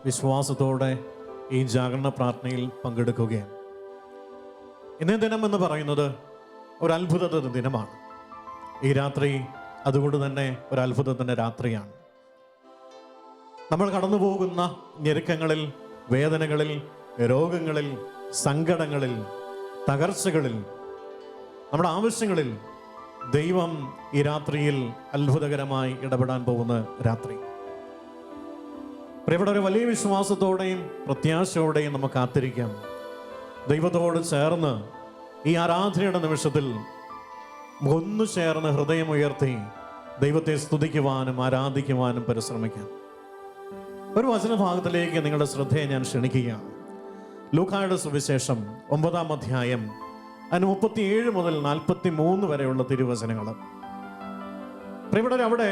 വിശ്വാസത്തോടെ ഈ ജാഗരണ പ്രാർത്ഥനയിൽ പങ്കെടുക്കുകയാണ്. ഇന്നേ ദിനം എന്ന് പറയുന്നത് ഒരു അത്ഭുതത്തിൻ്റെ ദിനമാണ്. ഈ രാത്രി അതുകൊണ്ട് തന്നെ ഒരു അത്ഭുതത്തിൻ്റെ രാത്രിയാണ്. നമ്മൾ കടന്നു പോകുന്ന ഞെരുക്കങ്ങളിൽ, വേദനകളിൽ, രോഗങ്ങളിൽ, സങ്കടങ്ങളിൽ, തകർച്ചകളിൽ, നമ്മുടെ ആവശ്യങ്ങളിൽ ദൈവം ഈ രാത്രിയിൽ അത്ഭുതകരമായി ഇടപെടാൻ പോകുന്ന രാത്രി. പ്രിയപ്പെട്ടവരെ, വലിയ വിശ്വാസത്തോടെയും പ്രത്യാശയോടെയും നമുക്ക് കാത്തിരിക്കാം. ദൈവത്തോട് ചേർന്ന് ഈ ആരാധനയുടെ നിമിഷത്തിൽ ഒന്നു ചേർന്ന് ഹൃദയമുയർത്തി ദൈവത്തെ സ്തുതിക്കുവാനും ആരാധിക്കുവാനും പരിശ്രമിക്കാം. ഒരു വചനഭാഗത്തിലേക്ക് നിങ്ങളുടെ ശ്രദ്ധയെ ഞാൻ ക്ഷണിക്കുകയാണ്. ലൂക്കായുടെ സുവിശേഷം 9-ാം അധ്യായം, അതിന് 37 മുതൽ 43 വരെയുള്ള തിരുവചനങ്ങൾ. പ്രിയപ്പെട്ടവരെ, അവിടെ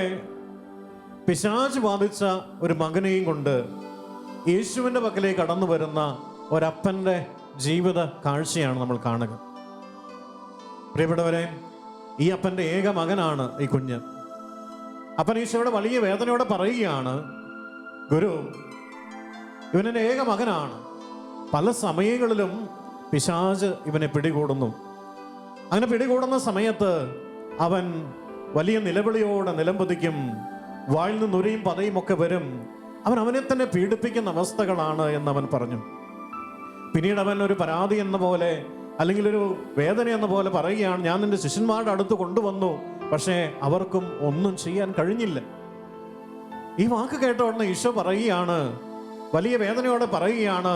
പിശാച് ബാധിച്ച ഒരു മകനെയും കൊണ്ട് യേശുവിൻ്റെ പക്കലേക്ക് കടന്നു വരുന്ന ഒരപ്പൻ്റെ ജീവിത കാഴ്ചയാണ് നമ്മൾ കാണുക. പ്രിയപ്പെട്ടവരെ, ഈ അപ്പൻ്റെ ഏക മകനാണ് ഈ കുഞ്ഞ്. അപ്പൻ ഈശോയുടെ വലിയ വേദനയോടെ പറയുകയാണ്, ഗുരു, ഇവനെൻ്റെ ഏക മകനാണ്. പല സമയങ്ങളിലും പിശാച് ഇവനെ പിടികൂടുന്നു. അങ്ങനെ പിടികൂടുന്ന സമയത്ത് അവൻ വലിയ നിലവിളിയോടെ നിലംപതിക്കും, വായിൽ നിന്ന് നുരയും പതയും ഒക്കെ വരും. അവനെ തന്നെ പീഡിപ്പിക്കുന്ന അവസ്ഥകളാണ് എന്നവൻ പറഞ്ഞു. പിന്നീട് അവൻ ഒരു പരാതി എന്ന പോലെ, അല്ലെങ്കിൽ ഒരു വേദന എന്ന പോലെ പറയുകയാണ്, ഞാൻ നിന്റെ ശിഷ്യന്മാരുടെ അടുത്ത് കൊണ്ടുവന്നു, പക്ഷേ അവർക്കും ഒന്നും ചെയ്യാൻ കഴിഞ്ഞില്ല. ഈ വാക്ക് കേട്ട ഉടനെ ഈശോ പറയുകയാണ്, വലിയ വേദനയോടെ പറയുകയാണ്,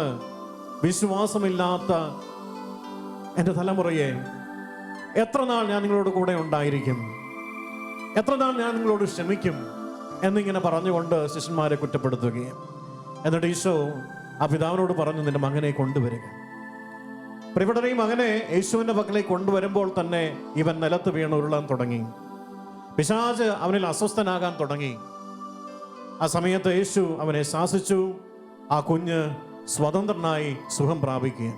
വിശ്വാസമില്ലാത്ത എൻ്റെ തലമുറയെ, എത്ര നാൾ ഞാൻ നിങ്ങളോട് കൂടെ ഉണ്ടായിരിക്കും, എത്ര നാൾ ഞാൻ നിങ്ങളോട് ക്ഷമിക്കും എന്നിങ്ങനെ പറഞ്ഞുകൊണ്ട് ശിഷ്യന്മാരെ കുറ്റപ്പെടുത്തുകയും, എന്നിട്ട് ഈശോ ആ പിതാവിനോട് പറഞ്ഞു, നിന്റെ മകനെ കൊണ്ടുവരിക. പ്രിയപ്പെട്ടവരെ, ഈ മകനെ യേശുവിൻ്റെ പക്കലേക്ക് കൊണ്ടുവരുമ്പോൾ തന്നെ ഇവൻ നിലത്ത് വീണ് ഉരുളാൻ തുടങ്ങി. പിശാച് അവനിൽ അസ്വസ്ഥനാകാൻ തുടങ്ങി. ആ സമയത്ത് യേശു അവനെ ശാസിച്ചു. ആ കുഞ്ഞ് സ്വതന്ത്രനായി സുഖം പ്രാപിക്കുക.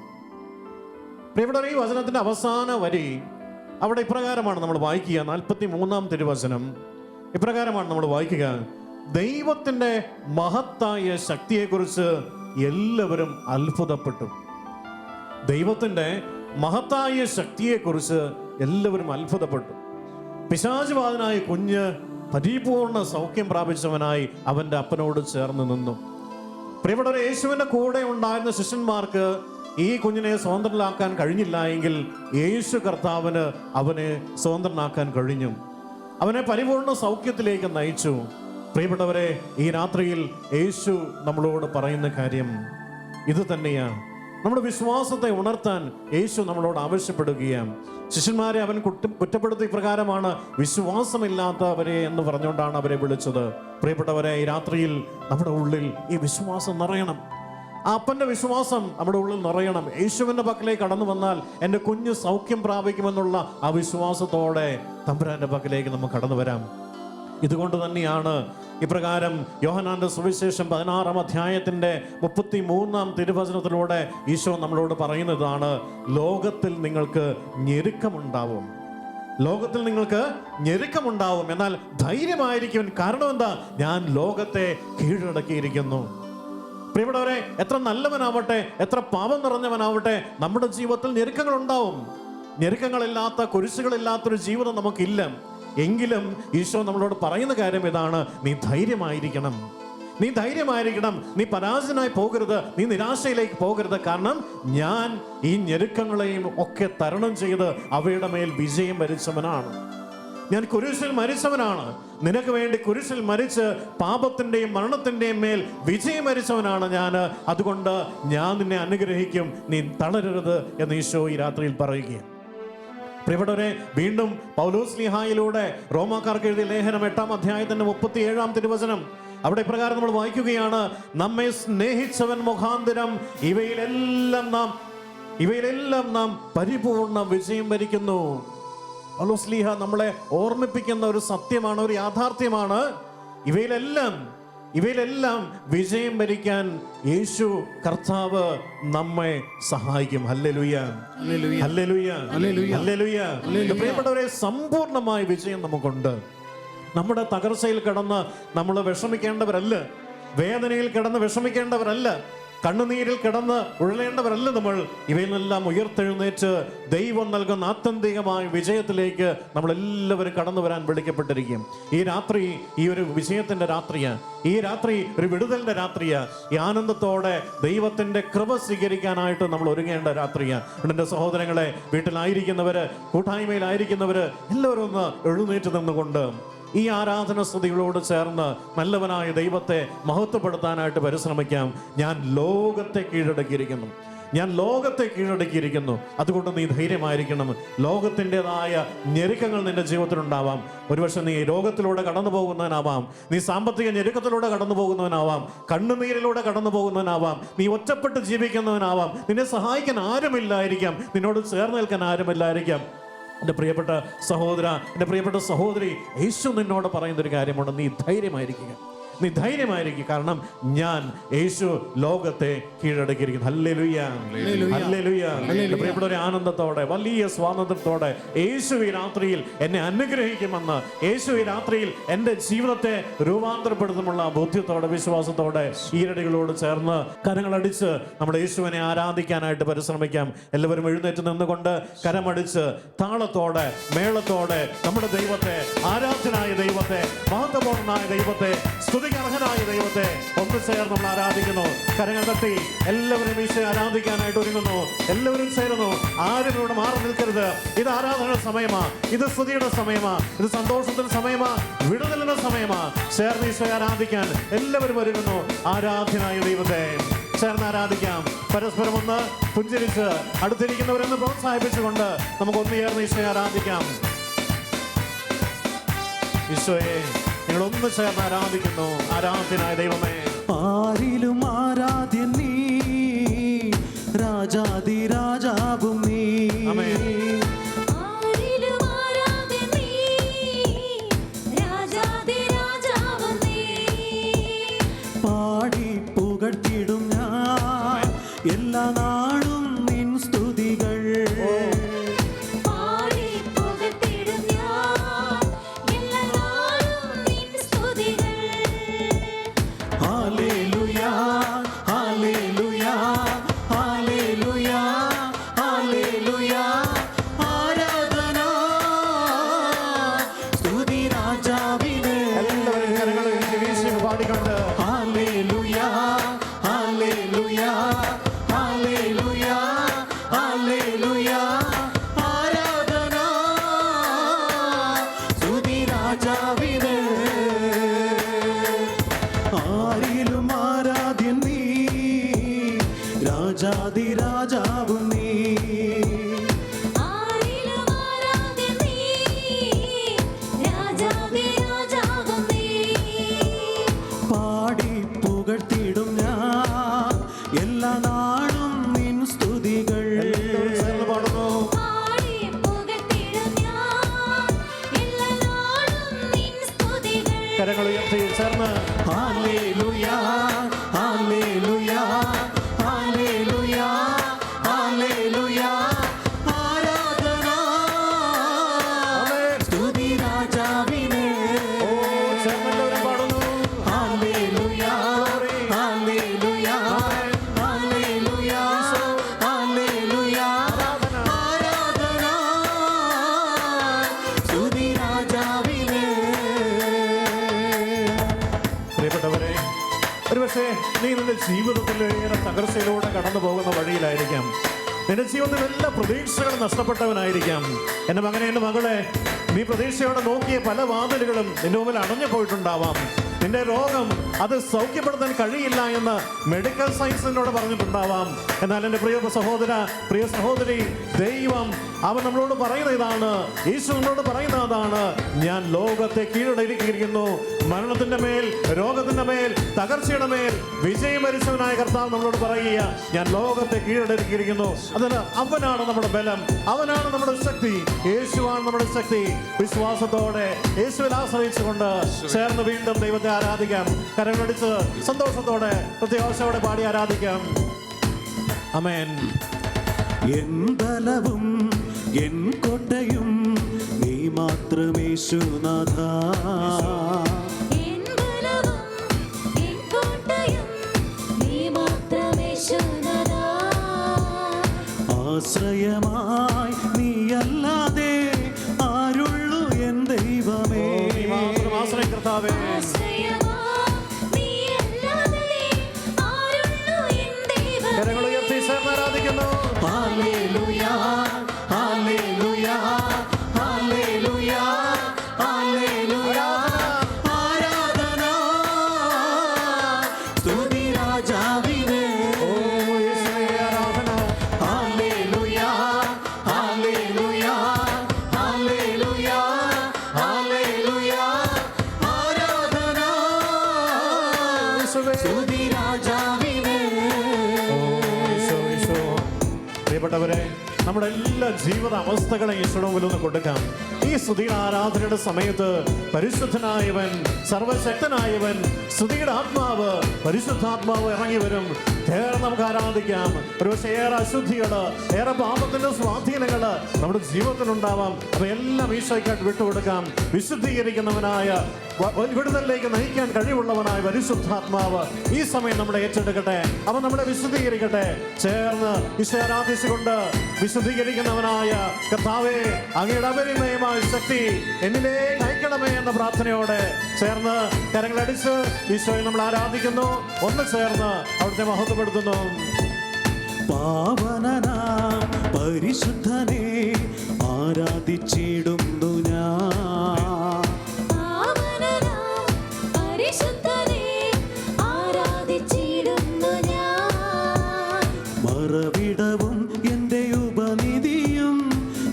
പ്രിയപ്പെട്ടവരെ, ഈ വചനത്തിന്റെ അവസാന വരി അവിടെ ഇപ്രകാരമാണ് നമ്മൾ വായിക്കുക. 43-ാം തിരുവചനം ഇപ്രകാരമാണ് നമ്മൾ വായിക്കുക, ദൈവത്തിന്റെ മഹത്തായ ശക്തിയെക്കുറിച്ച് എല്ലാവരും അത്ഭുതപ്പെട്ടു. ദൈവത്തിന്റെ മഹത്തായ ശക്തിയെക്കുറിച്ച് എല്ലാവരും അത്ഭുതപ്പെട്ടു. പിശാചുബാധനായ കുഞ്ഞ് പരിപൂർണ സൗഖ്യം പ്രാപിച്ചവനായി അവന്റെ അപ്പനോട് ചേർന്ന് നിന്നു. പ്രിയപ്പെട്ടവരെ, യേശുവിന്റെ കൂടെ ഉണ്ടായിരുന്ന ശിഷ്യന്മാർക്ക് ഈ കുഞ്ഞിനെ സ്വതന്ത്രനാക്കാൻ കഴിഞ്ഞില്ല എങ്കിൽ യേശു കർത്താവിന് അവനെ സ്വതന്ത്രനാക്കാൻ കഴിഞ്ഞു. അവനെ പരിപൂർണ സൗഖ്യത്തിലേക്ക് നയിച്ചു. പ്രിയപ്പെട്ടവരെ, ഈ രാത്രിയിൽ യേശു നമ്മളോട് പറയുന്ന കാര്യം ഇത് തന്നെയാണ്. നമ്മുടെ വിശ്വാസത്തെ ഉണർത്താൻ യേശു നമ്മളോട് ആവശ്യപ്പെടുകയാണ്. ശിഷ്യന്മാരെ അവൻ കുറ്റപ്പെടുത്തിയ പ്രകാരമാണ് വിശ്വാസമില്ലാത്തവരെ എന്ന് പറഞ്ഞുകൊണ്ടാണ് അവരെ വിളിച്ചത്. പ്രിയപ്പെട്ടവരെ, ഈ രാത്രിയിൽ നമ്മുടെ ഉള്ളിൽ ഈ വിശ്വാസം നിറയണം. ആ അപ്പൻ്റെ വിശ്വാസം നമ്മുടെ ഉള്ളിൽ നിറയണം. യേശുവിൻ്റെ പക്കലേക്ക് കടന്നു വന്നാൽ എൻ്റെ കുഞ്ഞ് സൗഖ്യം പ്രാപിക്കുമെന്നുള്ള ആ വിശ്വാസത്തോടെ തമ്പുരാൻ്റെ പക്കലേക്ക് നമുക്ക് കടന്നു വരാം. ഇതുകൊണ്ട് തന്നെയാണ് ഇപ്രകാരം യോഹന്നാന്റെ സുവിശേഷം 16-ാം അധ്യായത്തിൻ്റെ 33-ാം തിരുവചനത്തിലൂടെ ഈശോ നമ്മളോട് പറയുന്നതാണ്, ലോകത്തിൽ നിങ്ങൾക്ക് ഞെരുക്കമുണ്ടാവും, ലോകത്തിൽ നിങ്ങൾക്ക് ഞെരുക്കമുണ്ടാവും, എന്നാൽ ധൈര്യമായിരിക്കും. കാരണം എന്താ? ഞാൻ ലോകത്തെ കീഴടക്കിയിരിക്കുന്നു. പ്രിയപ്പെട്ടവരെ, എത്ര നല്ലവനാവട്ടെ, എത്ര പാപം നിറഞ്ഞവനാവട്ടെ, നമ്മുടെ ജീവിതത്തിൽ ഞെരുക്കങ്ങൾ ഉണ്ടാവും. ഞെരുക്കങ്ങളില്ലാത്ത, കുരിശുകളില്ലാത്തൊരു ജീവിതം നമുക്കില്ല. എങ്കിലും ഈശോ നമ്മളോട് പറയുന്ന കാര്യം ഇതാണ്, നീ ധൈര്യമായിരിക്കണം, നീ ധൈര്യമായിരിക്കണം, നീ പരാജയനായി പോകരുത്, നീ നിരാശയിലേക്ക് പോകരുത്. കാരണം ഞാൻ ഈ ഞെരുക്കങ്ങളെയും ഒക്കെ തരണം ചെയ്ത് അവയുടെ മേൽ വിജയം വരിച്ചവനാണ്. ഞാൻ കുരിശിൽ മരിച്ചവനാണ്, നിനക്ക് വേണ്ടി കുരിശിൽ മരിച്ച് പാപത്തിൻ്റെയും മരണത്തിൻ്റെയും മേൽ വിജയം വരിച്ചവനാണ് ഞാൻ. അതുകൊണ്ട് ഞാൻ നിന്നെ അനുഗ്രഹിക്കും, നീ തളരരുത് എന്ന് ഈശോ ഈ രാത്രിയിൽ പറയുകയാണ്. പ്രിയപ്പെട്ടവരെ, വീണ്ടും പൗലോസ്ലീഹായിലൂടെ റോമാക്കാർക്ക് എഴുതിയ ലേഖനം 8-ാം അധ്യായത്തിന്റെ 37-ാം തിരുവചനം അവിടെ ഇപ്രകാരം നമ്മൾ വായിക്കുകയാണ്, നമ്മെ സ്നേഹിച്ചവൻ മുഖാന്തരം ഇവയിലെല്ലാം നാം പരിപൂർണ വിജയം വരിക്കുന്നു. പൗലോസ്ലീഹ നമ്മളെ ഓർമ്മിപ്പിക്കുന്ന ഒരു സത്യമാണ്, ഒരു യാഥാർത്ഥ്യമാണ്. ഇവയിലെല്ലാം വിജയം വരിക്കാൻ യേശു കർത്താവ് നമ്മെ സഹായിക്കും. ഹല്ലേലൂയ, ഹല്ലേലൂയ, ഹല്ലേലൂയ. പ്രിയപ്പെട്ടവരെ, സമ്പൂർണമായ വിജയം നമുക്കുണ്ട്. നമ്മുടെ തകർച്ചയിൽ കിടന്ന് നമ്മൾ വിഷമിക്കേണ്ടവരല്ല. വേദനയിൽ കിടന്ന് വിഷമിക്കേണ്ടവരല്ല, കണ്ണുനീരിൽ കിടന്ന് ഉഴലേണ്ടവരല്ല നമ്മൾ. ഇവയിൽ നിന്നെല്ലാം ഉയർത്തെഴുന്നേറ്റ് ദൈവം നൽകുന്ന ആത്യന്തികമായ വിജയത്തിലേക്ക് നമ്മളെല്ലാവരും കടന്നു വരാൻ വിളിക്കപ്പെട്ടിരിക്കും. ഈ രാത്രി ഈ ഒരു വിജയത്തിൻ്റെ രാത്രിയാണ്. ഈ രാത്രി ഒരു വിടുതലിൻ്റെ രാത്രിയാണ്. ഈ ആനന്ദത്തോടെ ദൈവത്തിൻ്റെ കൃപ സ്വീകരിക്കാനായിട്ട് നമ്മൾ ഒരുങ്ങേണ്ട രാത്രിയാണ്. എൻ്റെ സഹോദരങ്ങളെ, വീട്ടിലായിരിക്കുന്നവര്, കൂട്ടായ്മയിലായിരിക്കുന്നവര് എല്ലാവരും ഒന്ന് എഴുന്നേറ്റ് നിന്നുകൊണ്ട് ഈ ആരാധന സ്തുതികളോട് ചേർന്ന് നല്ലവനായ ദൈവത്തെ മഹത്വപ്പെടുത്താനായിട്ട് പരിശ്രമിക്കാം. ഞാൻ ലോകത്തെ കീഴടക്കിയിരിക്കുന്നു, ഞാൻ ലോകത്തെ കീഴടക്കിയിരിക്കുന്നു. അതുകൊണ്ട് നീ ധൈര്യമായിരിക്കണം. ലോകത്തിൻ്റെതായ ഞെരുക്കങ്ങൾ നിന്റെ ജീവിതത്തിലുണ്ടാവാം. ഒരുപക്ഷെ നീ രോഗത്തിലൂടെ കടന്നു പോകുന്നവനാവാം, നീ സാമ്പത്തിക ഞെരുക്കത്തിലൂടെ കടന്നു പോകുന്നവനാവാം, കണ്ണുനീരിലൂടെ കടന്നു പോകുന്നവനാവാം, നീ ഒറ്റപ്പെട്ട് ജീവിക്കുന്നവനാവാം, നിന്നെ സഹായിക്കാൻ ആരുമില്ലായിരിക്കാം, നിന്നോട് ചേർന്ന് നിൽക്കാൻ ആരുമില്ലായിരിക്കാം. എൻ്റെ പ്രിയപ്പെട്ട സഹോദര, എൻ്റെ പ്രിയപ്പെട്ട സഹോദരി, യേശു നിന്നോട് പറയുന്നൊരു കാര്യമുണ്ട്. നീ ധൈര്യമായിരിക്കുക, നീ ധൈര്യമായിരിക്കുക. കാരണം ഞാൻ യേശു ലോകത്തെ കീഴടക്കിയിരിക്കുന്നു. Hallelujah, hallelujah. പ്രിയപ്പെട്ട ഒരു ആനന്ദത്തോടെ, വലിയ സ്വാതന്ത്ര്യത്തോടെ യേശു ഈ രാത്രിയിൽ എന്നെ അനുഗ്രഹിക്കുമെന്ന്, യേശു ഈ രാത്രിയിൽ എൻ്റെ ജീവിതത്തെ രൂപാന്തരപ്പെടുത്തുമുള്ള ബോധ്യത്തോടെ, വിശ്വാസത്തോടെ ഈരടികളോട് ചേർന്ന് കരങ്ങളടിച്ച് നമ്മുടെ യേശുവിനെ ആരാധിക്കാനായിട്ട് പരിശ്രമിക്കാം. എല്ലാവരും എഴുന്നേറ്റ് നിന്നുകൊണ്ട് കരമടിച്ച് താളത്തോടെ, മേളത്തോടെ നമ്മുടെ ദൈവത്തെ, ആരാധനായ ദൈവത്തെ, മഹത്വപൂർണ്ണനായ ദൈവത്തെ, അർഹനായ ദൈവത്തെ ഒന്ന് ചേർന്ന് നമ്മൾ ആരാധിക്കുന്നു. കരങ്ങൾ തട്ടി എല്ലാവരും ഈശോയെ ആരാധിക്കാനായിട്ട് ഒരുങ്ങുന്നു. എല്ലാവരും ചേരുന്നു. ആരും ഇവിടെ മാറി നിൽക്കരുത്. ഇത് ആരാധനയുടെ സമയമാ, ഇത് സ്തുതിയുടെ സമയമാ, ഇത് സന്തോഷത്തിന്റെ സമയമാ, വിടുതലിന്റെ സമയമാ. ചേർന്ന് ഈശോയെ ആരാധിക്കാൻ എല്ലാവരും ഒരുങ്ങുന്നു. ആരാധനായ ദൈവത്തെ ചേർന്ന് ആരാധിക്കാം. പരസ്പരം ഒന്ന് പുഞ്ചിരിച്ച് അടുത്തിരിക്കുന്നവരെന്ന് പ്രോത്സാഹിപ്പിച്ചുകൊണ്ട് നമുക്ക് ഒന്ന് ചേർന്ന് ഈശോയെ ആരാധിക്കാം. ഈശോയെ നിങ്ങളൊന്ന് ചേർന്ന് ആരാധിക്കുന്നു. ആരാധനായ ദൈവമേ, ആരിലും ആരാധ്യൻ നീ, രാജാതി രാജാവും നീ. പാടി പുകഴ്ത്തിടും ഞാൻ എല്ലാ നാളും നിൻ സ്തുതികൾ. ആരിലും ആരാധ്യൻ നീ, രാജാതി രാജാവും നീ. പാടി പുകഴ്ത്തിടും ഞാൻ എല്ലാ നാളും നിൻ സ്തുതികൾ. പാടുന്നു. കരങ്ങൾ ഉയർത്തി ചേർന്ന് ഹല്ലേലൂയ, ഹല്ലേലൂയ, ഹല്ലേലൂയ, ഹല്ലേലൂയ. ആരാധന സ്തുതി രാജാവിനെ. ചേർന്നെല്ലാവരും പാടുന്നു. ഹല്ലേലൂയ, ഹല്ലേലൂയ, ഹല്ലേലൂയ, ഹല്ലേലൂയ. ആരാധന സ്തുതി രാജാവിനെ. പ്രിയപ്പെട്ടവരെ, ഒരുപക്ഷെ നീ നിന്റെ ജീവിതത്തിൽ ഏറെ തകർച്ചയിലൂടെ കടന്നു പോകുന്ന വഴിയിലായിരിക്കാം. നിന്റെ ജീവിതത്തിൽ എല്ലാ പ്രതീക്ഷകളും നഷ്ടപ്പെട്ടവനായിരിക്കാം. എൻ്റെ മകനെ, എൻ്റെ മകളെ, നീ പ്രതീക്ഷയോടെ നോക്കിയ പല വാതിലുകളും നിന്റെ മുമ്പിൽ അടഞ്ഞു പോയിട്ടുണ്ടാവാം. നിന്റെ രോഗം അത് സൗഖ്യപ്പെടുത്താൻ കഴിയില്ല എന്ന് മെഡിക്കൽ സയൻസിനോട് പറഞ്ഞിട്ടുണ്ടാവാം. എന്നാൽ എൻ്റെ പ്രിയ സഹോദര, പ്രിയ സഹോദരി, ദൈവം അവൻ നമ്മളോട് പറയുന്ന ഇതാണ്, യേശു നമ്മളോട് പറയുന്ന അതാണ്, ഞാൻ ലോകത്തെ കീഴടക്കിയിരിക്കുന്നു. മരണത്തിന്റെ മേൽ, രോഗത്തിന്റെ മേൽ, തകർച്ചയുടെ മേൽ വിജയം വരിച്ചവനായ കർത്താവ് നമ്മളോട് പറയുക, ഞാൻ ലോകത്തെ കീഴടക്കിയിരിക്കുന്നു. അതിന് അവനാണ് നമ്മുടെ ബലം, അവനാണ് നമ്മുടെ ശക്തി, യേശുവാണ് നമ്മുടെ ശക്തി. വിശ്വാസത്തോടെ യേശുവിൽ ആശ്രയിച്ചുകൊണ്ട് ചേർന്ന് വീണ്ടും ദൈവത്തെ ആരാധിക്കാം. കരങ്ങളടിച്ച് സന്തോഷത്തോടെ പ്രത്യാശയോടെ പാടി ആരാധിക്കാം. ആമേൻ. എൻ ബലവും എൻ കോട്ടയും നീ മാത്രമേശുനാഥ. എൻ ബലവും എൻ കോട്ടയും ആശ്രയമായി നീയല്ലാതെ ആരുള്ളു എൻ ദൈവമേ. നീ മാത്രം ആശ്രയം കർത്താവേ. കരങ്ങൾ ഉയർത്തി ചേർന്ന് ആരാധിക്കുന്നു. ഹല്ലേലൂയ ഹല്ലേലൂയ ഹല്ലേലൂയ ഹല്ലേലൂയ. ആരാധന സ്തുതി രാജാവിനെ. ഓ യേശുവേ ആരാധന. ഹല്ലേലൂയ ഹല്ലേലൂയ ഹല്ലേലൂയ ഹല്ലേലൂയ. ആരാധന യേശുവേ. സ്തുതി രാജാവിനെ. പ്രിയപ്പെട്ടവരെ, നമ്മുടെ എല്ലാ ജീവിത അവസ്ഥകളെ ഈശോയുടെ മുമ്പിൽ ഒന്ന് കൊടുക്കാം. ഈ സ്തുതിയുടെ ആരാധനയുടെ സമയത്ത് പരിശുദ്ധനായവൻ, സർവശക്തനായവൻ, സ്തുതിയുടെ ആത്മാവ്, പരിശുദ്ധാത്മാവ് ഇറങ്ങി വരും. ചേർന്ന് നമുക്ക് ആരാധിക്കാം. ഒരുപക്ഷെ ഏറെ അശുദ്ധികള്, ഏറെ പാപത്തിന്റെ സ്വാധീനങ്ങള് നമ്മുടെ ജീവിതത്തിലുണ്ടാവാം. അപ്പൊ എല്ലാം ഈശോയ്ക്കായിട്ട് വിട്ടുകൊടുക്കാം. വിശുദ്ധീകരിക്കുന്നവനായ, വിടുതലിലേക്ക് നയിക്കാൻ കഴിവുള്ളവനായ പരിശുദ്ധാത്മാവ് ഈ സമയം നമ്മളെ ഏറ്റെടുക്കട്ടെ. അവൻ നമ്മളെ വിശുദ്ധീകരിക്കട്ടെ. ചേർന്ന് ഈശോ ആരാധിച്ചുകൊണ്ട് വിശുദ്ധീകരിക്കുന്നവനായ കർത്താവേ, അങ്ങയുടെ അപരിമയമായ ശക്തി എന്നിലേക്ക് അയക്കണമേ എന്ന പ്രാർത്ഥനയോടെ ചേർന്ന് കരങ്ങളടിച്ച് ഈശോയെ നമ്മൾ ആരാധിക്കുന്നു. ഒന്ന് ചേർന്ന് അവിടുത്തെ മഹത്വപ്പെടുത്തുന്നു. പാവനനാം പരിശുദ്ധനെ ആരാധിച്ചിടുന്നു ഞാൻ. മറവിടവും എന്റെ ഉപനിധിയും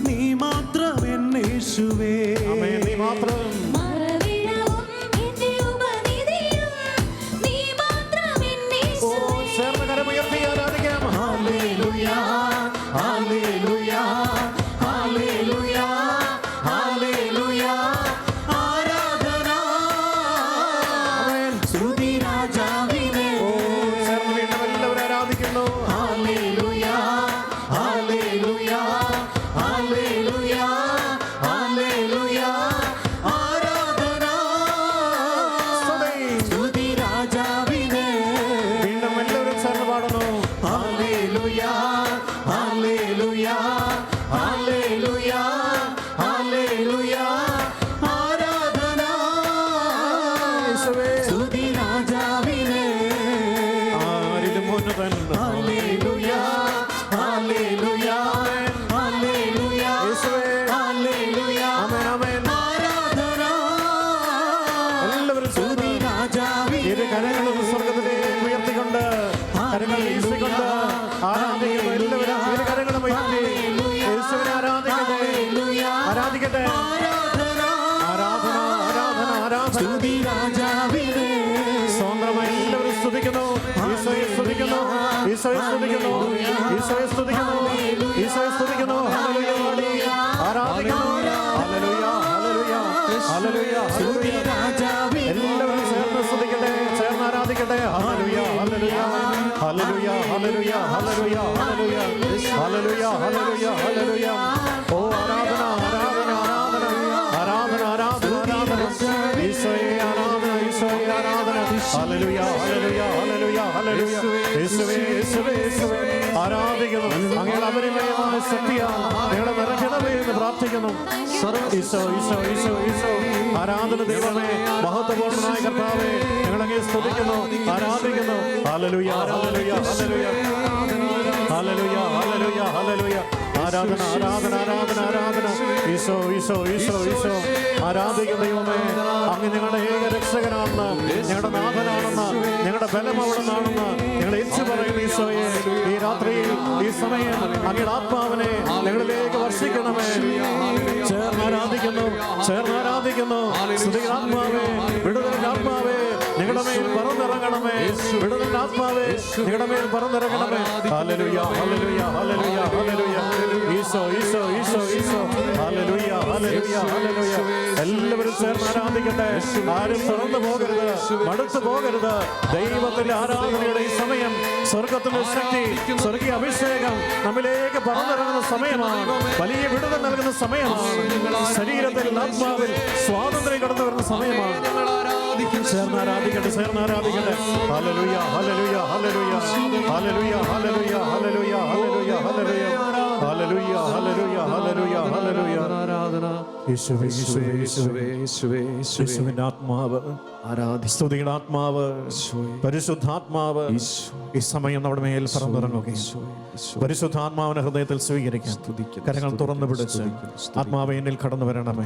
നീ മാത്രം എന്നേശുവേ. നീ മാത്രം. ചേർന്ന് കരമുയർത്തി ആരാധിക്കാം. ഹല്ലേലൂയ ഹല്ലേലൂയ ഹല്ലേലൂയ ഹല്ലേലൂയ. ആരാധന സ്തുതി രാജാവിനെ. ചേർന്ന് വീണ്ടും എല്ലാവരും ആരാധിക്കുന്നു. ഹല്ലേലൂയ ഹല്ലേലൂയ ഹല്ലേലൂയ ഹല്ലേലൂയ. ആരാധന സ്തുതി രാജാവിനെ. വീണ്ടും എല്ലാവരും ചേർന്ന് പാടുന്നു. ഹല്ലേലൂയ ഹല്ലേലൂയ ഹല്ലേലൂയ ഹല്ലേലൂയ. ആരാധന സ്തുതി രാജാവിനെ. ആരിലും ഉന്നതൻ. ഹല്ലേലൂയ ഹല്ലേലൂയ ഹല്ലേലൂയ യേശുവേ. ഹല്ലേലൂയ. ആമേൻ, ആമേൻ. ആരാധന എല്ലാവരും സ്തുതി രാജാവിനെ. ഇരു കരങ്ങളും സ്വർഗത്തിലേക്ക് ഉയർത്തിക്കൊണ്ട് കരങ്ങൾ വീശിക്കൊണ്ട് ആരാധിക്കുന്നു. എല്ലാവരും ഇരു കരങ്ങളും ഉയർത്തി യേശുവിനെ ആരാധിക്കട്ടെ. ആരാധിക്കട്ടെ. ആരാധന ആരാധന ആരാധന ആരാധന. സ്തുതി രാജാവിനെ. സ്വന്തമായി എല്ലാവരും സ്തുതിക്കുന്നു. ഈശോയെ സ്തുതിക്കുന്നു. ഈശോയെ സ്തുതിക്കുന്നു. ഈശോയെ സ്തുതിക്കുന്നു. ഈശോയെ സ്തുതിക്കുന്നു. ഹല്ലേലൂയ. ആരാധിക്കുന്നു. ഹല്ലേലൂയ ഹല്ലേലൂയ ഹല്ലേലൂയ സ്തുതി ഹല്ലേലൂയ. രാജാവിനെ. എല്ലാവരും ചേർന്ന് സ്തുതിക്കട്ടെ. ചേർന്ന് ആരാധിക്കട്ടെ. ഹല്ലേലൂയ ഹല്ലേലൂയ ഹല്ലേലൂയ ഹല്ലേലൂയ ഹല്ലേലൂയ ഹല്ലേലൂയ ഹല്ലേലൂയ ഹല്ലേലൂയ ഹല്ലേലൂയ. ഓ ആരാധന ആരാധന ആരാധന ആരാധന ആരാധന ആരാധന. ഈശോയെ ആരാധന ഈശോയെ ആരാധന. ഹല്ലേലൂയ ഹല്ലേലൂയ ഹല്ലേലൂയ ഹല്ലേലൂയ. യേശുവേ യേശുവേ യേശുവേ ആരാധിക്കുന്നു. അങ്ങയുടെ അപരിമയമായ ശക്തിയാൽ ഞങ്ങളെ നിറയ്ക്കണമേ എന്ന് പ്രാർത്ഥിക്കുന്നു. ഈശോ ഈശോ ഈശോ ഈശോ. ആരാധന ദൈവമേ, മഹത്വപൂർണ്ണനായ കർത്താവേ, ഞങ്ങളങ്ങേ സ്തുതിക്കുന്നു, ആരാധിക്കുന്നു. ഹല്ലേലൂയ ഹല്ലേലൂയ ഹല്ലേലൂയ ഹല്ലേലൂയ ഹല്ലേലൂയ ഹല്ലേലൂയ. ആരാധന ആരാധന ആരാധന ആരാധന. ഈശോ ഈശോ ഈശോ ഈശോ. ആരാധിക്കുന്ന ദൈവമേ, അങ്ങ് ഞങ്ങളുടെ ഏക രക്ഷകനാണെന്ന്, ഞങ്ങളുടെ നാഥനാണെന്ന്, ഞങ്ങളുടെ ബലം അവിടുന്നാണെന്ന് ഞങ്ങൾ ഏറ്റു പറയുന്നു. ഈശോയെ, ഈ രാത്രിയിൽ ഈ സമയം അങ്ങയുടെ ആത്മാവിനെ ഞങ്ങളിലേക്ക് വർഷിക്കണമേ. ചേർന്ന് ആരാധിക്കുന്നു, ചേർന്ന് ആരാധിക്കുന്നു. സ്തുതിയുടെ ആത്മാവേ, വിടുതലിന്റെ ആത്മാവേ, ഞങ്ങളുടെ മേൽ പറന്നിറങ്ങണമേ. വിടുതലിന്റെ ആത്മാവേ, ഞങ്ങളുടെ മേൽ പറന്നിറങ്ങണമേ. ഹല്ലേലൂയ ഹല്ലേലൂയ ഹല്ലേലൂയ ഹല്ലേലൂയ. ഈശോ ഈശോ ഈശോ ഈശോ. ഹല്ലേലൂയ ഹല്ലേലൂയ ഹല്ലേലൂയ. എല്ലാവരും ചേർന്ന് ആരാധിക്കട്ടെ. ആരും തുറന്നു പോകരുത്, മടുത്തു പോകരുത്. ദൈവത്തിന്റെ ആരാധനയുടെ ഈ സമയം സ്വർഗത്തിന്റെ ശക്തി, സ്വർഗീയ അഭിഷേകം നമ്മിലേക്ക് പറന്നിറങ്ങുന്ന സമയമാണ്. വലിയ വിടുതൽ നൽകുന്ന സമയമാണ്. ശരീരത്തിൽ ആത്മാവിൽ സ്വാതന്ത്ര്യം കടന്നു വരുന്ന സമയമാണ്. ചേർന്ന് ആരാധിക്കട്ടെ, ചേർന്ന് ആരാധിക്കട്ടെ. ഹല്ലേലൂയ ഹല്ലേലൂയ ഹല്ലേലൂയ ഹല്ലേലൂയ ഹല്ലേലൂയ ഹല്ലേലൂയ ഹല്ലേലൂയ ഹല്ലേലൂയ ഹല്ലേലൂയ ഹല്ലേലൂയ, ഹല്ലേലൂയ. യേശുവേ, യേശുവേ, യേശുവേ. യേശുവിന്റെ ആത്മാവ്, സ്തുതിയുടെ ആത്മാവ്, പരിശുദ്ധാത്മാവ് ഈ സമയം നമ്മുടെ മേൽ പറന്നിറങ്ങുകയും പരിശുദ്ധാത്മാവിനെ ഹൃദയത്തിൽ സ്വീകരിക്കാൻ കരങ്ങൾ തുറന്നു പിടിച്ച് ആത്മാവെ എന്നിൽ കടന്നു വരണമേ.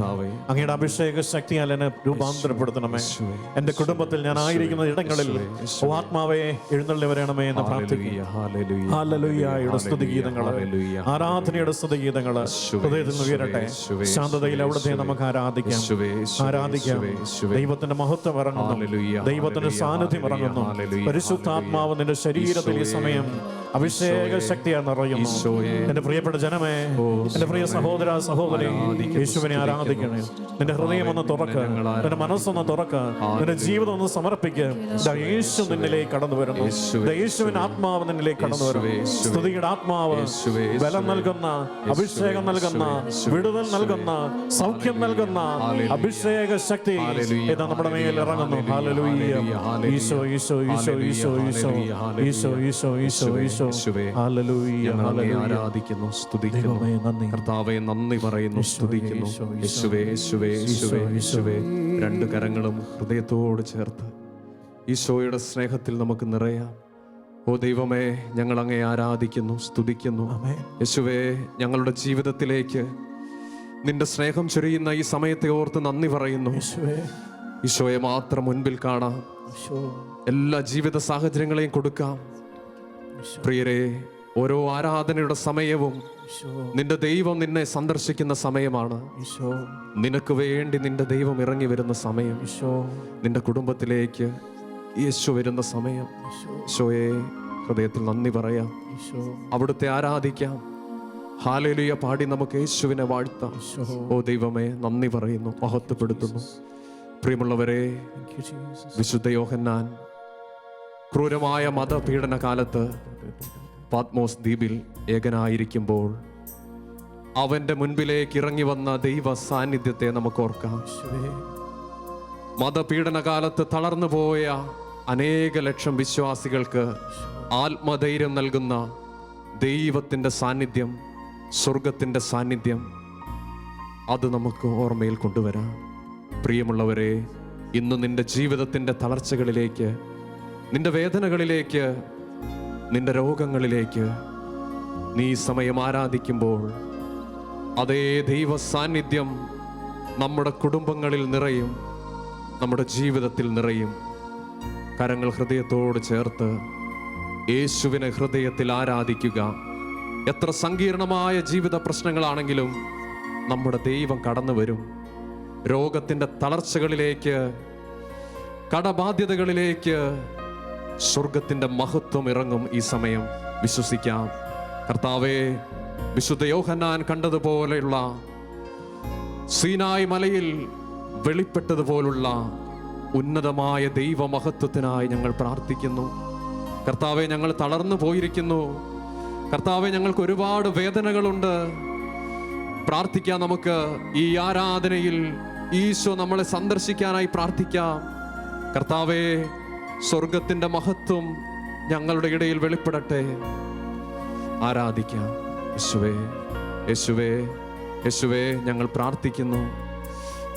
അങ്ങയുടെ അഭിഷേക ശക്തിയാൽ എന്നെ രൂപാന്തരപ്പെടുത്തണമേ. എന്റെ കുടുംബത്തിൽ ഞാൻ ആയിരിക്കുന്ന ഇടങ്ങളിൽ ഓ ആത്മാവെ എഴുന്നള്ളി വരണമേ എന്ന് പ്രാർത്ഥിക്കുക. ഹല്ലേലൂയയുടെ സ്തുതിഗീതങ്ങൾ, ആരാധനയുടെ സ്തുതിഗീതങ്ങൾ ഹൃദയത്തിൽ നിന്ന് ഉയരട്ടെ. ശാന്തതയിൽ അവിടുത്തെ നമുക്ക് ആരാധിക്കാം. ദൈവത്തിന്റെ മഹത്വം ഇറങ്ങുന്നു, ദൈവത്തിന്റെ സാന്നിധ്യം ഇറങ്ങുന്നു. പരിശുദ്ധാത്മാവ് നിന്റെ ശരീരത്തിൽ ഈ സമയം അഭിഷേക ശക്തിയാൽ നിറയുന്നു. എന്റെ പ്രിയപ്പെട്ട ജനമേ, എന്റെ പ്രിയ സഹോദര സഹോദരി, യേശുവിനെ ആരാധിക്കണേ. നിന്റെ ഹൃദയം ഒന്ന് തുറക്ക്, നിന്റെ മനസ്സൊന്ന് തുറക്ക്, നിന്റെ ജീവിതം ഒന്ന് സമർപ്പിക്കുക. യേശു നിന്നിലേക്ക് കടന്നു വരുന്നു. യേശുവിന്റെ ആത്മാവ് നിന്നിലേക്ക് കടന്നു വരുന്നു. സ്തുതിയുടെ ആത്മാവ് ബലം നൽകുന്ന, അഭിഷേകം നൽകുന്ന, വിടുതൽ നൽകുന്ന, സൗഖ്യം നൽകുന്ന അഭിഷേക ശക്തി ഇതാ നമ്മുടെ മേൽ ഇറങ്ങുന്നു. Hallelujah. Isho, Isho, Isho, Isho, Isho, Isho, Isho, Isho, Isho. Hallelujah, hallelujah. ആരാധിക്കുന്നു, സ്തുതിക്കുന്നു. കർത്താവേ നന്ദി പറയുന്നു, സ്തുതിക്കുന്നു. യേശുവേ, യേശുവേ, യേശുവേ, യേശുവേ. രണ്ട് കരങ്ങളും ഹൃദയത്തോട് ചേർത്ത് ഈശോയുടെ സ്നേഹത്തിൽ നമുക്ക് നിറയാം. ഓ ദൈവമേ, ഞങ്ങൾ അങ്ങേ ആരാധിക്കുന്നു, സ്തുതിക്കുന്നു. യേശുവേ, ഞങ്ങളുടെ ജീവിതത്തിലേക്ക് നിന്റെ സ്നേഹം ചൊരിയുന്ന ഈ സമയത്തെ ഓർത്ത് നന്ദി പറയുന്നു. ഈശോയെ മാത്രം മുൻപിൽ കാണാം, എല്ലാ ജീവിത സാഹചര്യങ്ങളെയും കൊടുക്കാം. പ്രിയരെ, ഓരോ ആരാധനയുടെ സമയവും നിന്റെ ദൈവം നിന്നെ സന്ദർശിക്കുന്ന സമയമാണ്. നിനക്ക് വേണ്ടി നിന്റെ ദൈവം ഇറങ്ങി വരുന്ന സമയം, നിന്റെ കുടുംബത്തിലേക്ക് യേശു വരുന്ന സമയം. ഈശോയെ ഹൃദയത്തിൽ നന്ദി പറയാം, അവിടുത്തെ ആരാധിക്കാം. ഹല്ലേലൂയ പാടി നമുക്ക് യേശുവിനെ വാഴ്ത്താം. ഓ ദൈവമേ, നന്ദി പറയുന്നു, മഹത്വപ്പെടുത്തുന്നു. പ്രിയമുള്ളവരെ, വിശുദ്ധ യോഹന്നാൻ ക്രൂരമായ മതപീഡന കാലത്ത് പാത്മോസ് ദ്വീപിൽ ഏകനായിരിക്കുമ്പോൾ അവന്റെ മുൻപിലേക്ക് ഇറങ്ങി വന്ന ദൈവ സാന്നിധ്യത്തെ നമുക്ക് ഓർക്കാം. മതപീഡന കാലത്ത് തളർന്നു പോയ അനേക ലക്ഷം വിശ്വാസികൾക്ക് ആത്മധൈര്യം നൽകുന്ന ദൈവത്തിൻ്റെ സാന്നിധ്യം, സ്വർഗത്തിൻ്റെ സാന്നിധ്യം, അത് നമുക്ക് ഓർമ്മയിൽ കൊണ്ടുവരാം. പ്രിയമുള്ളവരെ, ഇന്ന് നിന്റെ ജീവിതത്തിൻ്റെ തളർച്ചകളിലേക്ക്, നിന്റെ വേദനകളിലേക്ക്, നിന്റെ രോഗങ്ങളിലേക്ക് നീ സമയം ആരാധിക്കുമ്പോൾ അതേ ദൈവ സാന്നിധ്യം നമ്മുടെ കുടുംബങ്ങളിൽ നിറയും, നമ്മുടെ ജീവിതത്തിൽ നിറയും. കരങ്ങൾ ഹൃദയത്തോട് ചേർത്ത് യേശുവിനെ ഹൃദയത്തിൽ ആരാധിക്കുക. എത്ര സങ്കീർണമായ ജീവിത പ്രശ്നങ്ങളാണെങ്കിലും നമ്മുടെ ദൈവം കടന്നു വരും. രോഗത്തിൻ്റെ തളർച്ചകളിലേക്ക്, കടബാധ്യതകളിലേക്ക് സ്വർഗത്തിൻ്റെ മഹത്വം ഇറങ്ങും. ഈ സമയം വിശ്വസിക്കാം. കർത്താവേ, വിശുദ്ധ യോഹന്നാൻ കണ്ടതുപോലെയുള്ള, സീനായ് മലയിൽ വെളിപ്പെട്ടതുപോലുള്ള ഉന്നതമായ ദൈവമഹത്വത്തിനായി ഞങ്ങൾ പ്രാർത്ഥിക്കുന്നു. കർത്താവെ, ഞങ്ങൾ തളർന്നു പോയിരിക്കുന്നു. കർത്താവെ, ഞങ്ങൾക്ക് ഒരുപാട് വേദനകളുണ്ട്. പ്രാർത്ഥിക്കാം. നമുക്ക് ഈ ആരാധനയിൽ ഈശോ നമ്മളെ സന്ദർശിക്കാനായി പ്രാർത്ഥിക്കാം. കർത്താവെ, സ്വർഗത്തിൻ്റെ മഹത്വം ഞങ്ങളുടെ ഇടയിൽ വെളിപ്പെടട്ടെ. ആരാധിക്കാം. യേശുവേ, യേശുവേ, യേശുവേ, ഞങ്ങൾ പ്രാർത്ഥിക്കുന്നു,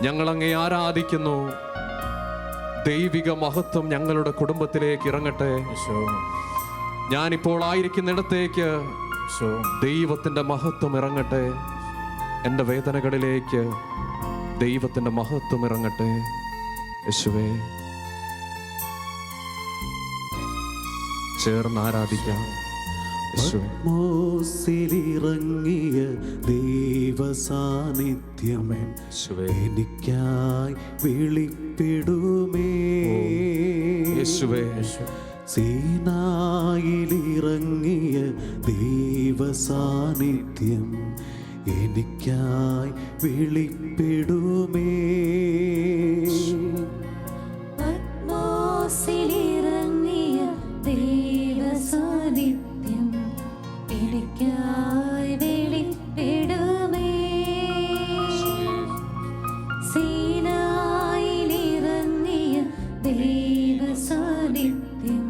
ഞങ്ങൾ അങ്ങേ ആരാധിക്കുന്നു. ദൈവിക മഹത്വം ഞങ്ങളുടെ കുടുംബത്തിലേക്ക് ഇറങ്ങട്ടെ. ഞാനിപ്പോൾ ആയിരിക്കുന്നിടത്തേക്ക് ദൈവത്തിൻ്റെ മഹത്വം ഇറങ്ങട്ടെ. എൻ്റെ വേദനകളിലേക്ക് ദൈവത്തിൻ്റെ മഹത്വം ഇറങ്ങട്ടെ. യേശുവേ, ചേർന്ന് ആരാധിക്കാം. മോസിലിറങ്ങിയ ദൈവ സാന്നിധ്യം എനിക്കായി വെളിപ്പെടുമേ. സീനായിലിറങ്ങിയ ദൈവ സാന്നിധ്യം എനിക്കായി വെളിപ്പെടുമേ. പത്മോസിലിറങ്ങിയ ദൈവ സാന്നിധ്യം എനിക്കായി വെളിപ്പെടുമേ. സീനായിലിറങ്ങിയ ദൈവ സാന്നിധ്യം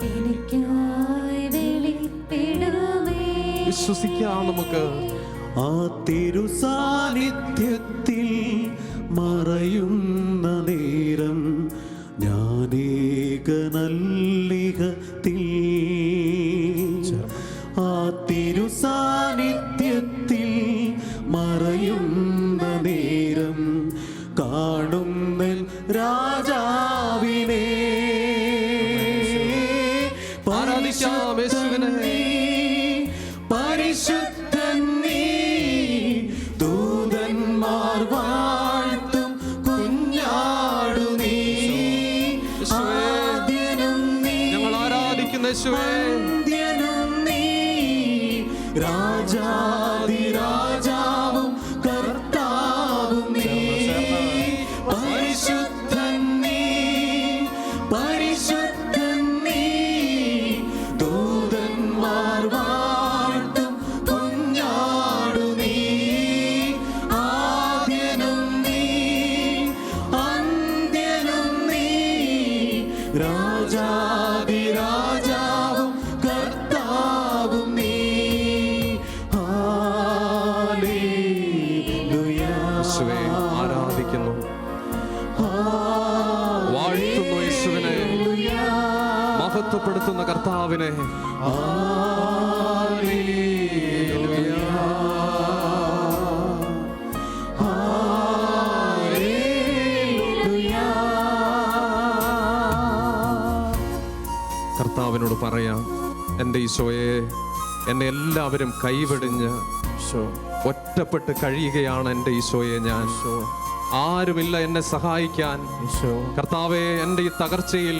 എനിക്കായി വെളിപ്പെടുമേ. വിശ്വസിക്കാം. നമുക്ക് ആ തിരുസാന്നിധ്യത്തിൽ മറയുന്ന നേരം ഞാനേകനല്ലിഹത്തിൽ. ആ തിരുസാന്നിധ്യത്തിൽ മറയുന്ന നേരം കാണുന്ന രാജാവിനെ. ആരാധിക്കാം യേശുവിനെ. പരിശുദ്ധൻ നീ, ദൂതന്മാർ വാഴ്ത്തും കുഞ്ഞാടു നീ. ആദ്യനും നീ, ഞങ്ങൾ ആരാധിക്കുന്ന യേശുവേ. അന്ത്യനും നീ, രാജാതിരാജാവും കർത്താവും നീ. പരിശുദ്ധൻ നീ, പരിശുദ്ധൻ നീ, ദൂതന്മാർ വാഴ്ത്തും കുഞ്ഞാടു നീ. ആദ്യനും നീ, അന്ത്യനും നീ, രാജാതിരാജാവും കർത്താവും നീ. ഹല്ലേലൂയ. യേശുവേ ആരാധിക്കുന്നു, വാഴ്ത്തുന്നു യേശുവിനെ, മഹത്വപ്പെടുത്തുന്ന കർത്താവിനെ. ഹല്ലേലൂയ. ഹല്ലേലൂയ. കർത്താവിനോട് പറയാം, എൻ്റെ ഈശോയെ, എന്നെ എല്ലാവരും കൈവെടിഞ്ഞ് ഒറ്റപ്പെട്ട് കഴിയുകയാണ് എൻ്റെ ഈശോയെ. ഞാൻ ആരുമില്ല എന്നെ സഹായിക്കാൻ. കർത്താവെ, എൻ്റെ ഈ തകർച്ചയിൽ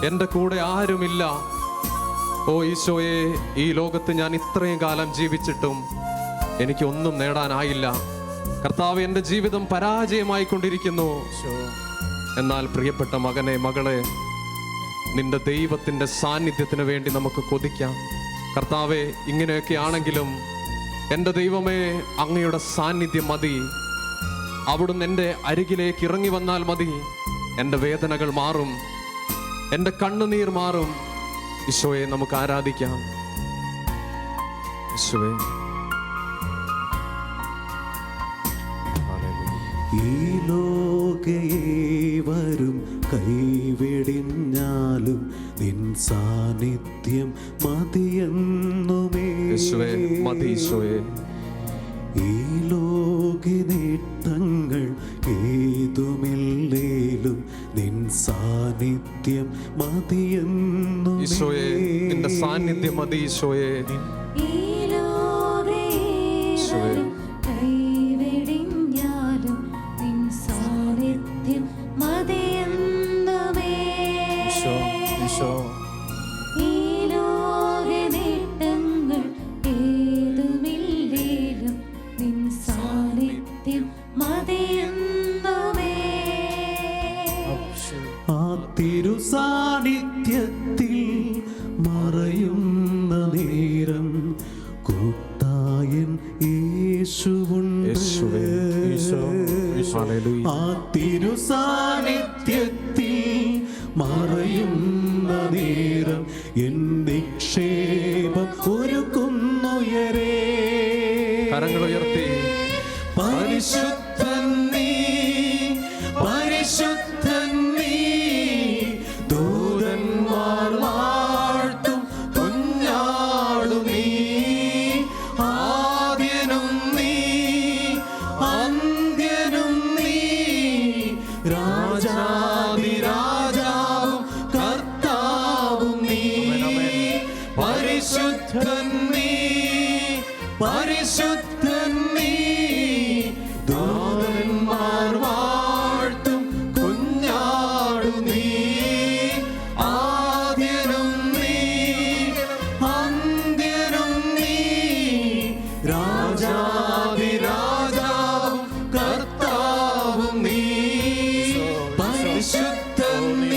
എൻ്റെ കൂടെ ആരുമില്ല. ഓ ഈശോയെ, ഈ ലോകത്ത് ഞാൻ ഇത്രയും കാലം ജീവിച്ചിട്ടും എനിക്കൊന്നും നേടാനായില്ല. കർത്താവെ, എൻ്റെ ജീവിതം പരാജയമായിക്കൊണ്ടിരിക്കുന്നു. എന്നാൽ പ്രിയപ്പെട്ട മകനെ, മകളെ, നിന്റെ ദൈവത്തിൻ്റെ സാന്നിധ്യത്തിന് വേണ്ടി നമുക്ക് കൊതിക്കാം. കർത്താവെ, ഇങ്ങനെയൊക്കെ ആണെങ്കിലും എൻ്റെ ദൈവമേ, അങ്ങയുടെ സാന്നിധ്യം മതി. അവിടുന്ന് എൻ്റെ അരികിലേക്ക് ഇറങ്ങി വന്നാൽ മതി. എൻ്റെ വേദനകൾ മാറും, എൻ്റെ കണ്ണുനീർ മാറും. ഈശോയെ നമുക്ക് ആരാധിക്കാം. ഈശോയെ, ഈ ലോകേവരും കൈവെടിഞ്ഞാലും നിൻ സാന്നിധ്യം മതിയെന്നുമേ. യേശുവേ മതി. ഈശോയെ, ഈ ലോക നേട്ടങ്ങൾ ഏതുമില്ലേലും നിൻ സാന്നിധ്യം മതിയെന്നുമേ. ഈശോയെ, നിന്റെ സാന്നിധ്യം മതി. ഈശോയെ, ഈ ലോകേവരും കൈവെടിഞ്ഞാലും നിൻ സാന്നിധ്യം മതിയെന്നുമേ. ഈ ലോകനേട്ടങ്ങൾ ഏതുമില്ലേലും നിൻ സാന്നിധ്യം മതിയെന്നുമേ. ആ തിരുസാന്നിധ്യത്തിൽ മറയുന്ന നേരം കൂട്ടായൻ യേശുവുണ്ട്. യേശുവേ, ഹല്ലേലൂയ. ആ തിരുസാന്നിധ്യത്തിൽ മറയുന്ന നേരം എൻ നിക്ഷേപം ഒരുക്കുന്നുയരേ. കരങ്ങളുയർത്തി. പരിശുദ്ധൻ നീ, പരിശുദ്ധൻ നീ, ദൂതന്മാർ വാഴ്ത്തും കുഞ്ഞാടു നീ. ആദ്യനും നീ, അന്ത്യനും നീ, രാജാതിരാജാവും കർത്താവും നീ. പരിശുദ്ധൻ നീ, പരിശുദ്ധൻ നീ, ദൂതന്മാർ വാഴ്ത്തും കുഞ്ഞാടു നീ. ആദ്യനും നീ, അന്ത്യനും നീ, രാജാതിരാജാവും കർത്താവും നീ. പരിശുദ്ധൻ നീ,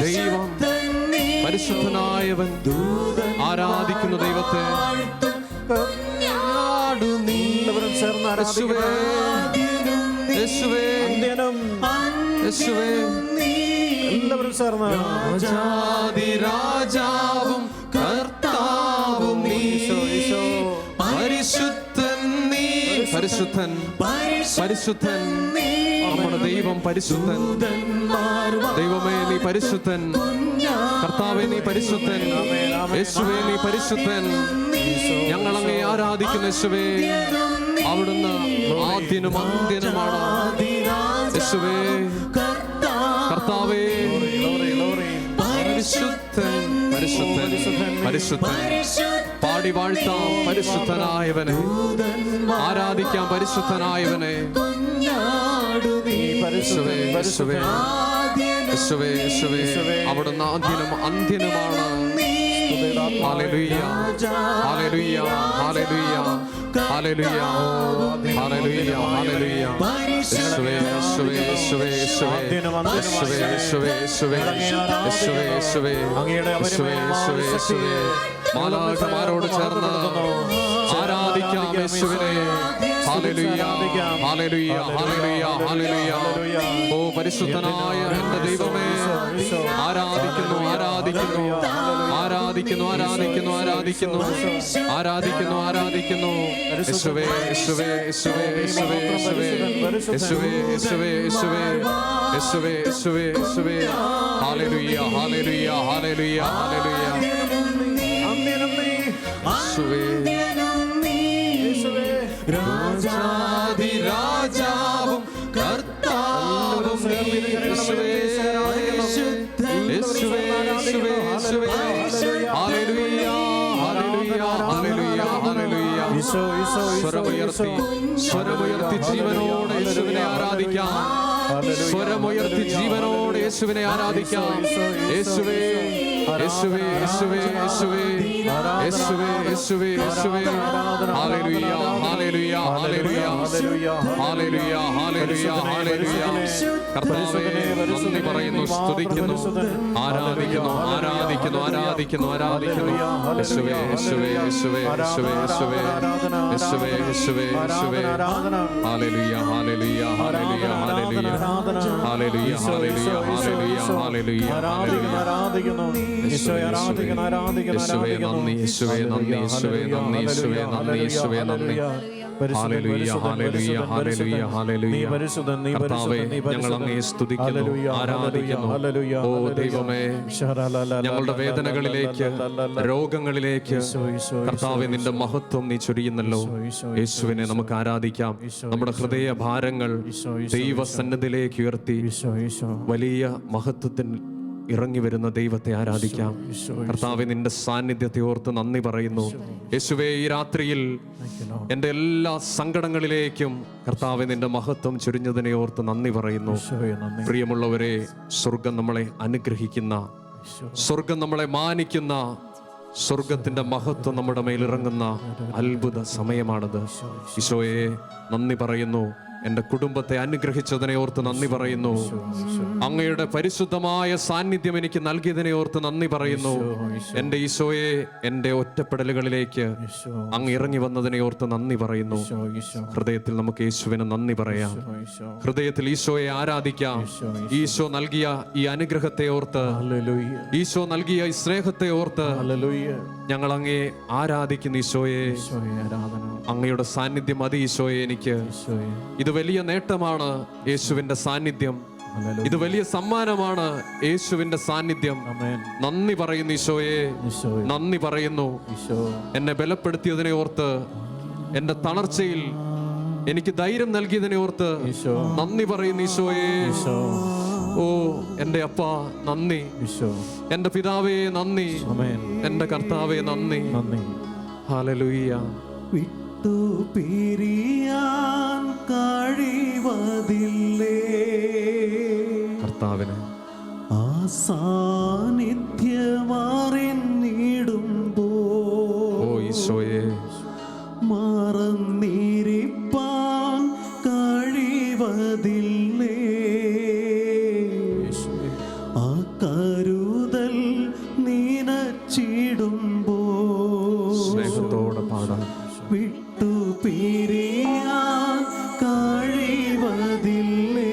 ദൈവം, പരിശുദ്ധനായവൻ, ആരാധിക്കുന്ന ദൈവത്തെ. കുഞ്ഞാടു നീ. യേശുവേ, യേശുവേ, യേശുവേ, എല്ലാവരും ചേർന്ന് രാജാതിരാജാവും കർത്താവും നീ. പരിശുദ്ധൻ, പരിശുദ്ധൻ, നമ്മുടെ ദൈവം പരിശുദ്ധൻ. ദൈവമേ നീ പരിശുദ്ധൻ, കർത്താവേ നീ പരിശുദ്ധൻ, യേശുവേ നീ പരിശുദ്ധൻ. ഞങ്ങൾ അങ്ങേ ആരാധിക്കുന്ന യേശുവേ, അവിടുന്ന് ആദ്യനും അന്ത്യനുമാണ്. യേശുവേ കർത്താവേ, പരിശുദ്ധൻ, പരിശുദ്ധൻ, പരിശുദ്ധൻ. പാടി വാഴ്ത്താം പരിശുദ്ധനായവനെ, ആരാധിക്കാം പരിശുദ്ധനായവനെ. യേശുവേ, യേശുവേ, യേശുവേ, യേശുവേ, അവിടുന്ന് ആദ്യനും അന്ത്യനുമാണ്. ഹല്ലേലൂയ, ഹല്ലേലൂയ, ഹല്ലേലൂയ, ഹല്ലേലൂയ, ഹല്ലേലൂയ, ഹല്ലേലൂയ. യേശുവേ, യേശുവേ, യേശുവേ, യേശുവേ, യേശുവേ, യേശുവേ, യേശുവേ, യേശുവേ, യേശുവേ, യേശുവേ, യേശുവേ, യേശുവേ. മാലാഖമാരോട് ചേർന്ന് ആരാധിക്കാം യേശുവിനെ. ഹല്ലേലൂയ, ഹല്ലേലൂയ, ഹല്ലേലൂയ, ഹല്ലേലൂയ. ഓ പരിശുദ്ധനായ എൻ്റെ ദൈവമേ, ആരാധിക്കുന്നു, ആരാധിക്കുന്നു, ആരാധിക്കുന്നു, ആരാധിക്കുന്നു, ആരാധിക്കുന്നു, ആരാധിക്കുന്നു, ആരാധിക്കുന്നു. യേശുവേ, യേശുവേ, യേശുവേ, യേശുവേ, യേശുവേ, യേശുവേ, യേശുവേ, യേശുവേ, യേശുവേ, യേശുവേ, യേശുവേ. ഹല്ലേലൂയ, ഹല്ലേലൂയ, ഹല്ലേലൂയ, ഹല്ലേലൂയ. യേശുവേ, രാജാധിരാജാവും കർത്താവും നീ. യേശുവേ, യേശുവേ, യേശുവേ, യേശുവേ. ഹല്ലേലൂയ, ഹല്ലേലൂയ, ഹല്ലേലൂയ, ഹല്ലേലൂയ. സ്വരമുയർത്തി, സ്വരമുയർത്തി ജീവനോടെ യേശുവിനെ ആരാധിക്കാം. സ്വരമുയർത്തി ജീവനോടെ യേശുവിനെ ആരാധിക്കാം. യേശുവേ, യേശുവേ, യേശുവേ, യേശുവേ, യേശുവേ, യേശുവേ, യേശുവേ. ഹല്ലേലൂയ, ഹല്ലേലൂയ, ഹല്ലേലൂയ, ഹല്ലേലൂയ, ഹല്ലേലൂയ, ഹല്ലേലൂയ. കർത്താവേ നന്ദി പറയുന്നു, സ്തുതിക്കുന്നു, ആരാധിക്കുന്നു, ആരാധിക്കുന്നു, ആരാധിക്കുന്നു, ആരാധിക്കുന്നു. യേശുവേ, യേശുവേ, യേശുവേ, യേശുവേ, യേശുവേ, യേശുവേ, യേശുവേ, യേശുവേ. ഹല്ലേലൂയ, ഹല്ലേലൂയ, ഹല്ലേലൂയ, ഹല്ലേലൂയ, ഹല്ലേലൂയ, ഹല്ലേലൂയ, ഹല്ലേലൂയ, ഹല്ലേലൂയ, ഹല്ലേലൂയ. യേശുവേ നന്ദി, യേശുവേ നന്ദി, യേശുവേ നന്ദി, യേശുവേ നന്ദി, യേശുവേ നന്ദി. ഹല്ലേലൂയ, ഹല്ലേലൂയ, ഹല്ലേലൂയ, ഹല്ലേലൂയ. കർത്താവേ ഞങ്ങൾ അങ്ങയെ സ്തുതിക്കുന്നു, ആരാധിക്കുന്നു. ഓ ദൈവമേ, ഞങ്ങളുടെ വേദനകളിലേക്ക്, രോഗങ്ങളിലേക്ക് കർത്താവേ നിന്റെ മഹത്വം നീ ചൊരിയുന്നല്ലോ. യേശുവിനെ നമുക്ക് ആരാധിക്കാം. നമ്മുടെ ഹൃദയ ഭാരങ്ങൾ ദൈവസന്നിധിയിലേക്ക് ഉയർത്തി വലിയ മഹത്വത്തിൽ ഇറങ്ങി വരുന്ന ദൈവത്തെ ആരാധിക്കാം. കർത്താവേ നിന്റെ സാന്നിധ്യത്തെ ഓർത്ത് നന്ദി പറയുന്നു. യേശുവേ ഈ രാത്രിയിൽ എൻ്റെ എല്ലാ സങ്കടങ്ങളിലേക്കും കർത്താവേ നിന്റെ മഹത്വം ചൊരിഞ്ഞതിനെ ഓർത്ത് നന്ദി പറയുന്നു. പ്രിയമുള്ളവരെ, സ്വർഗം നമ്മളെ അനുഗ്രഹിക്കുന്ന, സ്വർഗം നമ്മളെ മാനിക്കുന്ന, സ്വർഗത്തിന്റെ മഹത്വം നമ്മുടെ മേലിറങ്ങുന്ന അത്ഭുത സമയമാണത്. ഈശോയെ നന്ദി പറയുന്നു. എൻ്റെ കുടുംബത്തെ അനുഗ്രഹിച്ചതിനെ ഓർത്ത് നന്ദി പറയുന്നു. അങ്ങയുടെ പരിശുദ്ധമായ സാന്നിധ്യം എനിക്ക് നൽകിയതിനെ ഓർത്ത് നന്ദി പറയുന്നു. എൻ്റെ ഈശോയെ, എൻ്റെ ഒറ്റപ്പെടലുകളിലേക്ക് അങ്ങ് ഇറങ്ങി വന്നതിനെ ഓർത്ത് നന്ദി പറയുന്നു. ഹൃദയത്തിൽ നമുക്ക് യേശുവിന് നന്ദി പറയാം. ഹൃദയത്തിൽ ഈശോയെ ആരാധിക്കാം. ഈശോ നൽകിയ ഈ അനുഗ്രഹത്തെ ഓർത്ത്, ഈശോ നൽകിയ ഈ സ്നേഹത്തെ ഓർത്ത് ഞങ്ങൾ അങ്ങയെ ആരാധിക്കുന്നു. ഈശോയെ, അങ്ങയുടെ സാന്നിധ്യം മതി ഈശോയെ. എനിക്ക് ഇത് വലിയ നേട്ടമാണ്, യേശുവിന്റെ സാന്നിധ്യം. ഇത് വലിയ സമ്മാനമാണ്, യേശുവിന്റെ സാന്നിധ്യം. നന്ദി പറയുന്നു ഈശോയെ, നന്ദി പറയുന്നു. എന്നെ ബലപ്പെടുത്തിയതിനെ ഓർത്ത്, എൻ്റെ തളർച്ചയിൽ എനിക്ക് ധൈര്യം നൽകിയതിനെ ഓർത്ത് നന്ദി പറയുന്നു ഈശോയെ. ഓ എൻ്റെ അപ്പ നന്ദി, എൻ്റെ പിതാവേ നന്ദി, എൻ്റെ കർത്താവേ നന്ദി. ഹല്ലേലൂയ. വിട്ടു പിരിയാൻ കഴിവതില്ലേ കർത്താവിനെ ആ സാന്നിധ്യമറിഞ്ഞിടുമ്പോ. ഓ ഈശോയെ, മറന്നിരിപ്പാൻ കഴിവതില്ലേ ആ കരുതൽ നനച്ചിടുമ്പോ. സ്നേഹത്തോടെ പാടാം. വിട്ടു പിരിയാൻ കഴിവതില്ലേ.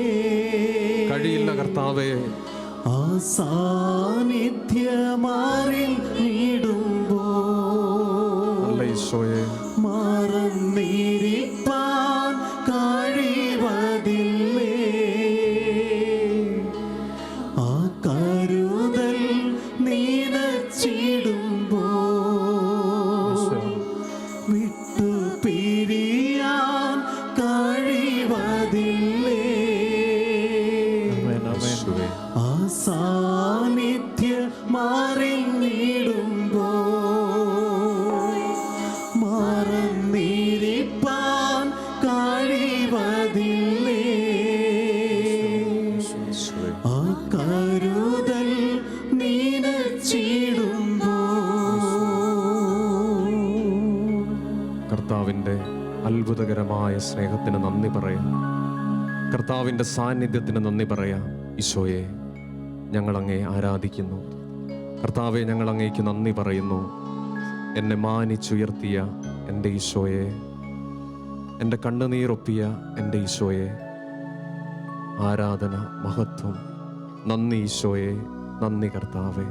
കഴിയില്ല കർത്താവേ. ആ സാന്നിധ്യമറിഞ്ഞിടുമ്പോ ഈശോയെ, മറന്നിരിപ്പാൻ കർത്താവിൻ്റെ അത്ഭുതകരമായ സ്നേഹത്തിന് നന്ദി പറയാം. കർത്താവിൻ്റെ സാന്നിധ്യത്തിന് നന്ദി പറയാം. ഈശോയെ, ഞങ്ങളങ്ങേ ആരാധിക്കുന്നു. കർത്താവെ, ഞങ്ങൾ അങ്ങേക്ക് നന്ദി പറയുന്നു. എന്നെ മാനിച്ചുയർത്തിയ എൻ്റെ ഈശോയെ, എൻ്റെ കണ്ണുനീരൊപ്പിയ എൻ്റെ ഈശോയെ, ആരാധന, മഹത്വം. നന്ദി ഈശോയെ, നന്ദി കർത്താവേ.